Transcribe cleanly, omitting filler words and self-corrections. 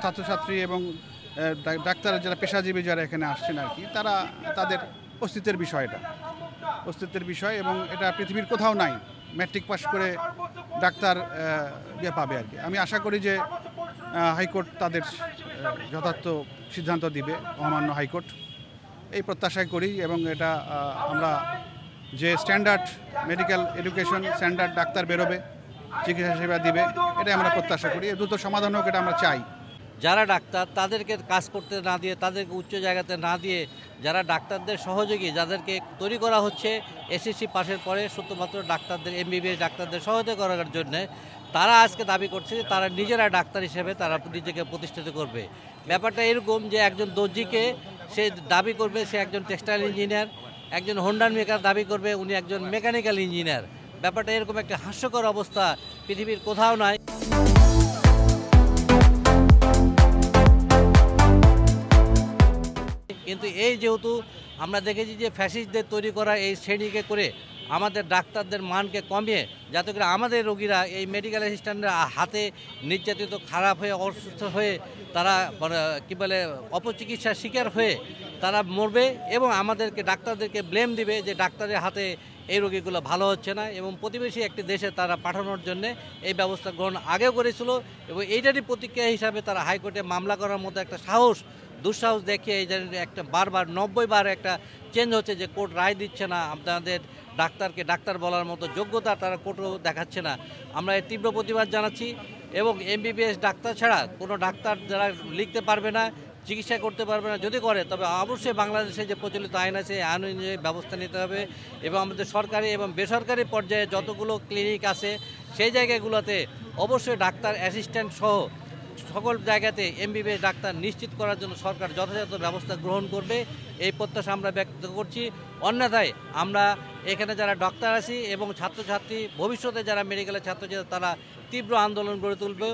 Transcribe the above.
ছাত্রছাত্রী এবং ডাক্তার যারা পেশাজীবী যারা এখানে আসছেন আর কি, তারা তাদের অস্তিত্বের বিষয় এবং এটা পৃথিবীর কোথাও নাই ম্যাট্রিক পাস করে ডাক্তার পাবে আর কি। আমি আশা করি যে হাইকোর্ট তাদের যথার্থ সিদ্ধান্ত দিবে, মহামান্য হাইকোর্ট, এই প্রত্যাশাই করি। এবং এটা আমরা যে standard medical education, standard doctor বেরোবে, চিকিৎসা সেবা দিবে, এটাই আমরা প্রত্যাশা করি। দ্রুত সমাধান হোক, এটা আমরা চাই। যারা ডাক্তার তাদেরকে কাজ করতে না দিয়ে, তাদেরকে উচ্চ জায়গাতে না দিয়ে, যারা ডাক্তারদের সহযোগী, যাদেরকে তৈরি করা হচ্ছে এসএসসি পাশের পরে শুধুমাত্র ডাক্তারদের, এমবিবিএস ডাক্তারদের সহায়তা করার জন্য, তারা আজকে দাবি করছে যে তারা নিজেরা ডাক্তার হিসেবে তারা নিজেকে প্রতিষ্ঠিত করবে। ব্যাপারটা এরকম যে একজন দর্জিকে সে দাবি করবে সে একজন টেক্সটাইল ইঞ্জিনিয়ার, একজন হোন্ডার মেকার দাবি করবে উনি একজন মেকানিক্যাল ইঞ্জিনিয়ার। ব্যাপারটা এরকম একটা হাস্যকর অবস্থা পৃথিবীর কোথাও নাই। কিন্তু এই যেহেতু আমরা দেখেছি যে ফ্যাসিস্টদের তৈরি করা এই শ্রেণীকে করে আমাদের ডাক্তারদের মানকে কমিয়ে, যাতে করে আমাদের রোগীরা এই মেডিকেল অ্যাসিস্ট্যান্টের হাতে নির্যাতিত, খারাপ হয়ে, অসুস্থ হয়ে তারা কী বলে অপচিকিৎসার শিকার হয়ে তারা মরবে এবং আমাদেরকে ডাক্তারদেরকে ব্লেম দিবে যে ডাক্তারের হাতে এই রোগীগুলো ভালো হচ্ছে না, এবং প্রতিবেশী একটি দেশে তারা পাঠানোর জন্য এই ব্যবস্থা গ্রহণ আগেও করেছিল। এবং এইটারই প্রতিক্রিয়া হিসাবে তারা হাইকোর্টে মামলা করার মতো একটা দুঃসাহস দেখিয়ে এই যে একটা বারবার 90 বার একটা চেঞ্জ হচ্ছে যে কোর্ট রায় দিচ্ছে না, আপনাদের ডাক্তারকে ডাক্তার বলার মতো যোগ্যতা তারা কোর্টও দেখাচ্ছে না। আমরা এর তীব্র প্রতিবাদ জানাচ্ছি এবং এমবিবিএস ডাক্তার ছাড়া কোনো ডাক্তার যারা লিখতে পারবে না, চিকিৎসা করতে পারবে না, যদি করে তবে অবশ্যই বাংলাদেশে যে প্রচলিত আইন আছে এই আইন অনুযায়ী ব্যবস্থা নিতে হবে। এবং আমাদের সরকারি এবং বেসরকারি পর্যায়ে যতগুলো ক্লিনিক আছে সেই জায়গাগুলোতে অবশ্যই ডাক্তার অ্যাসিস্ট্যান্ট সহ সকল জায়গাতে এমবিবিএস ডাক্তার নিশ্চিত করার জন্য সরকার যথাযথ ব্যবস্থা গ্রহণ করবে, এই প্রত্যাশা আমরা ব্যক্ত করছি। অন্যথায় আমরা এখানে যারা ডাক্তার আছি এবং ছাত্রছাত্রী, ভবিষ্যতে যারা মেডিকেলের ছাত্রছাত্রী, তারা তীব্র আন্দোলন গড়ে তুলবে।